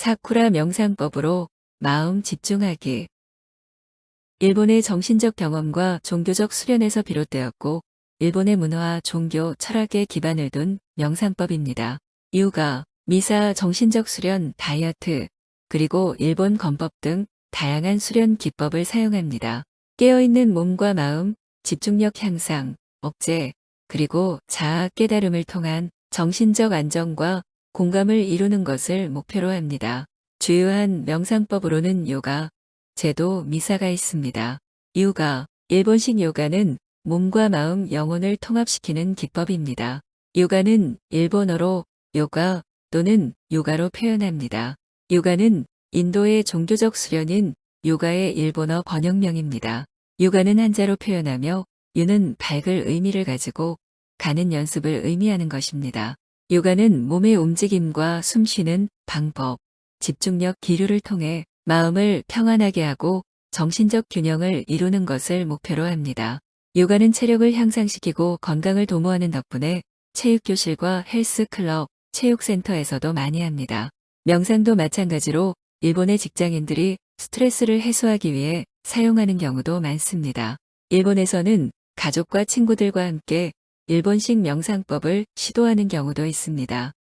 사쿠라 명상법으로 마음 집중하기. 일본의 정신적 경험과 종교적 수련에서 비롯되었고, 일본의 문화와 종교, 철학에 기반을 둔 명상법입니다. 요가, 미사, 정신적 수련, 다이어트, 그리고 일본 건법 등 다양한 수련 기법을 사용합니다. 깨어있는 몸과 마음, 집중력 향상, 억제, 그리고 자아 깨달음을 통한 정신적 안정과 공감을 이루는 것을 목표로 합니다. 주요한 명상법으로는 요가, 제도, 미사가 있습니다. 요가, 일본식 요가는 몸과 마음, 영혼을 통합시키는 기법입니다. 요가는 일본어로 요가 또는 요가로 표현합니다. 요가는 인도의 종교적 수련인 요가의 일본어 번역명입니다. 요가는 한자로 표현하며 유는 밝을 의미를 가지고 가는 연습을 의미하는 것입니다. 요가는 몸의 움직임과 숨쉬는 방법, 집중력 기류를 통해 마음을 평안하게 하고 정신적 균형을 이루는 것을 목표로 합니다. 요가는 체력을 향상시키고 건강을 도모하는 덕분에 체육교실과 헬스클럽, 체육센터에서도 많이 합니다. 명상도 마찬가지로 일본의 직장인들이 스트레스를 해소하기 위해 사용하는 경우도 많습니다. 일본에서는 가족과 친구들과 함께 일본식 명상법을 시도하는 경우도 있습니다.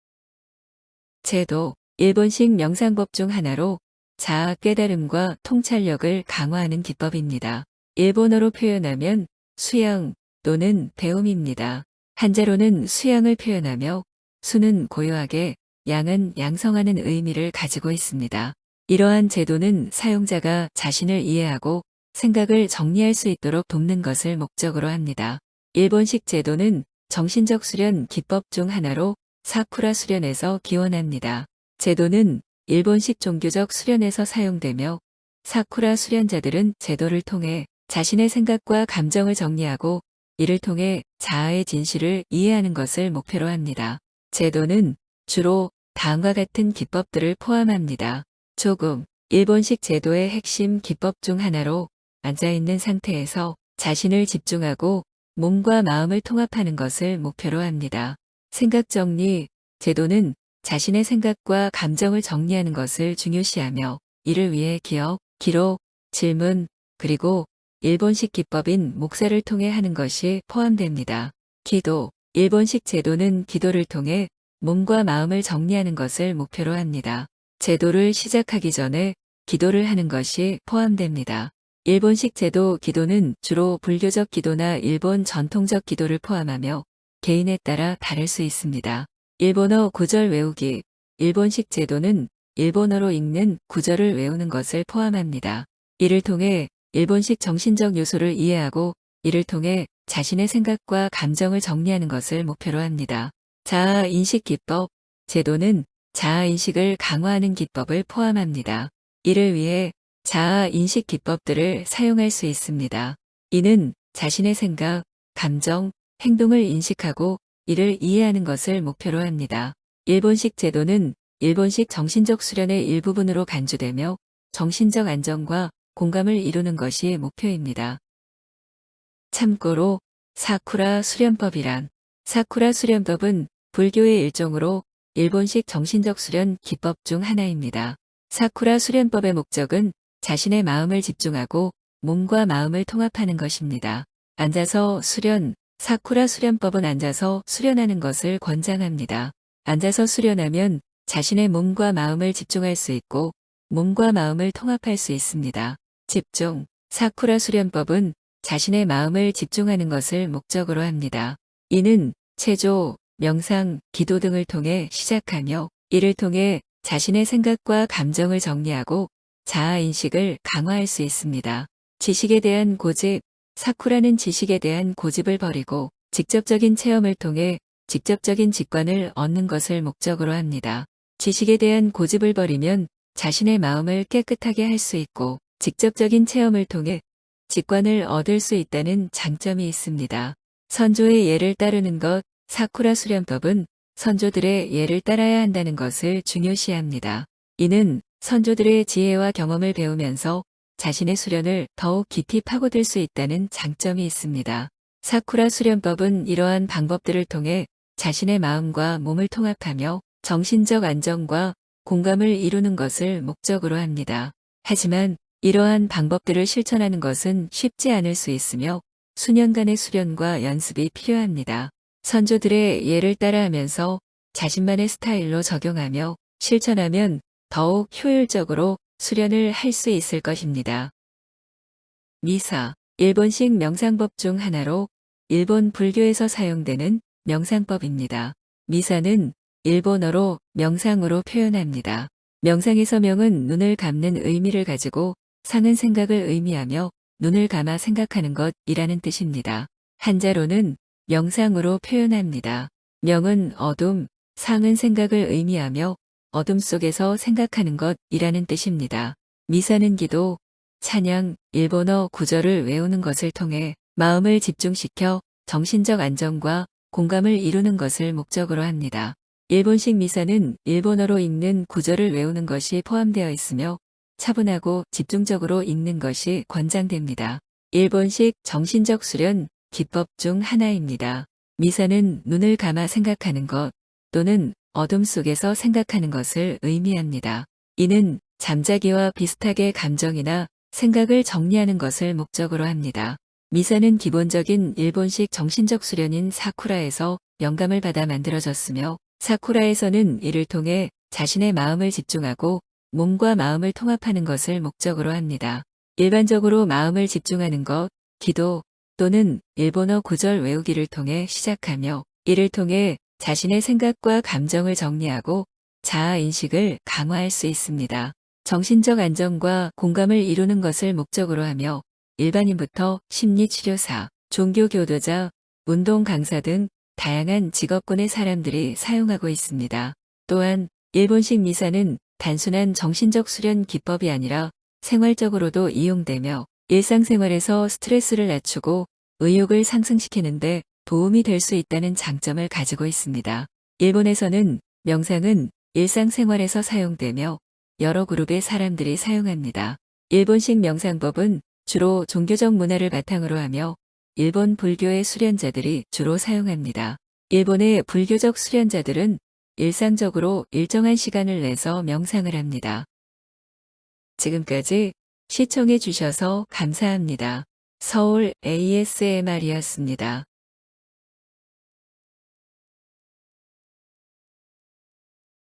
제도, 일본식 명상법 중 하나로 자아 깨달음과 통찰력을 강화하는 기법입니다. 일본어로 표현하면 수양 또는 배움입니다. 한자로는 수양을 표현하며 수는 고요하게, 양은 양성하는 의미를 가지고 있습니다. 이러한 제도는 사용자가 자신을 이해하고 생각을 정리할 수 있도록 돕는 것을 목적으로 합니다. 일본식 제도는 정신적 수련 기법 중 하나로 사쿠라 수련에서 기원합니다. 제도는 일본식 종교적 수련에서 사용되며 사쿠라 수련자들은 제도를 통해 자신의 생각과 감정을 정리하고 이를 통해 자아의 진실을 이해하는 것을 목표로 합니다. 제도는 주로 다음과 같은 기법들을 포함합니다. 조금, 일본식 제도의 핵심 기법 중 하나로 앉아있는 상태에서 자신을 집중하고 몸과 마음을 통합하는 것을 목표로 합니다. 생각 정리, 제도는 자신의 생각과 감정을 정리하는 것을 중요시하며 이를 위해 기억, 기록, 질문, 그리고 일본식 기법인 목사를 통해 하는 것이 포함됩니다. 기도, 일본식 제도는 기도를 통해 몸과 마음을 정리하는 것을 목표로 합니다. 제도를 시작하기 전에 기도를 하는 것이 포함됩니다. 일본식 제도 기도는 주로 불교적 기도나 일본 전통적 기도를 포함하며 개인에 따라 다를 수 있습니다. 일본어 구절 외우기, 일본식 제도는 일본어로 읽는 구절을 외우는 것을 포함합니다. 이를 통해 일본식 정신적 요소를 이해하고 이를 통해 자신의 생각과 감정을 정리하는 것을 목표로 합니다. 자아 인식 기법, 제도는 자아 인식을 강화하는 기법을 포함합니다. 이를 위해 자아 인식 기법들을 사용할 수 있습니다. 이는 자신의 생각, 감정, 행동을 인식하고 이를 이해하는 것을 목표로 합니다. 일본식 제도는 일본식 정신적 수련의 일부분으로 간주되며 정신적 안정과 공감을 이루는 것이 목표입니다. 참고로 사쿠라 수련법이란 사쿠라 수련법은 불교의 일종으로 일본식 정신적 수련 기법 중 하나입니다. 사쿠라 수련법의 목적은 자신의 마음을 집중하고 몸과 마음을 통합하는 것입니다. 앉아서 수련, 사쿠라 수련법은 앉아서 수련하는 것을 권장합니다. 앉아서 수련하면 자신의 몸과 마음을 집중할 수 있고 몸과 마음을 통합할 수 있습니다. 집중, 사쿠라 수련법은 자신의 마음을 집중하는 것을 목적으로 합니다. 이는 체조, 명상, 기도 등을 통해 시작하며 이를 통해 자신의 생각과 감정을 정리하고 자아인식을 강화할 수 있습니다. 지식에 대한 고집, 사쿠라는 지식에 대한 고집을 버리고 직접적인 체험을 통해 직접적인 직관을 얻는 것을 목적으로 합니다. 지식에 대한 고집을 버리면 자신의 마음을 깨끗하게 할 수 있고 직접적인 체험을 통해 직관을 얻을 수 있다는 장점이 있습니다. 선조의 예를 따르는 것, 사쿠라 수련법은 선조들의 예를 따라야 한다는 것을 중요시합니다. 이는 선조들의 지혜와 경험을 배우면서 자신의 수련을 더욱 깊이 파고들 수 있다는 장점이 있습니다. 사쿠라 수련법은 이러한 방법들을 통해 자신의 마음과 몸을 통합하며 정신적 안정과 공감을 이루는 것을 목적으로 합니다. 하지만 이러한 방법들을 실천하는 것은 쉽지 않을 수 있으며 수년간의 수련과 연습이 필요합니다. 선조들의 예를 따라하면서 자신만의 스타일로 적용하며 실천하면 더욱 효율적으로 수련을 할 수 있을 것입니다. 미사, 일본식 명상법 중 하나로 일본 불교에서 사용되는 명상법입니다. 미사는 일본어로 명상으로 표현합니다. 명상에서 명은 눈을 감는 의미를 가지고 상은 생각을 의미하며 눈을 감아 생각하는 것이라는 뜻입니다. 한자로는 명상으로 표현합니다. 명은 어둠, 상은 생각을 의미하며 어둠 속에서 생각하는 것이라는 뜻입니다. 미사는 기도, 찬양, 일본어 구절을 외우는 것을 통해 마음을 집중시켜 정신적 안정과 공감을 이루는 것을 목적으로 합니다. 일본식 미사는 일본어로 읽는 구절을 외우는 것이 포함되어 있으며 차분하고 집중적으로 읽는 것이 권장됩니다. 일본식 정신적 수련 기법 중 하나입니다. 미사는 눈을 감아 생각하는 것 또는 어둠 속에서 생각하는 것을 의미합니다. 이는 잠자기와 비슷하게 감정이나 생각을 정리하는 것을 목적으로 합니다. 미사는 기본적인 일본식 정신적 수련인 사쿠라에서 영감을 받아 만들어졌으며 사쿠라에서는 이를 통해 자신의 마음을 집중하고 몸과 마음을 통합하는 것을 목적으로 합니다. 일반적으로 마음을 집중하는 것, 기도 또는 일본어 구절 외우기를 통해 시작하며 이를 통해 자신의 생각과 감정을 정리하고 자아인식을 강화할 수 있습니다. 정신적 안정과 공감을 이루는 것을 목적으로 하며 일반인부터 심리치료사, 종교교도자, 운동 강사 등 다양한 직업군의 사람들이 사용하고 있습니다. 또한 일본식 미사는 단순한 정신적 수련 기법이 아니라 생활적으로도 이용되며 일상생활에서 스트레스를 낮추고 의욕을 상승시키는 데 도움이 될 수 있다는 장점을 가지고 있습니다. 일본에서는 명상은 일상생활에서 사용되며 여러 그룹의 사람들이 사용합니다. 일본식 명상법은 주로 종교적 문화를 바탕으로 하며 일본 불교의 수련자들이 주로 사용합니다. 일본의 불교적 수련자들은 일상적으로 일정한 시간을 내서 명상을 합니다. 지금까지 시청해 주셔서 감사합니다. 서울 ASMR이었습니다.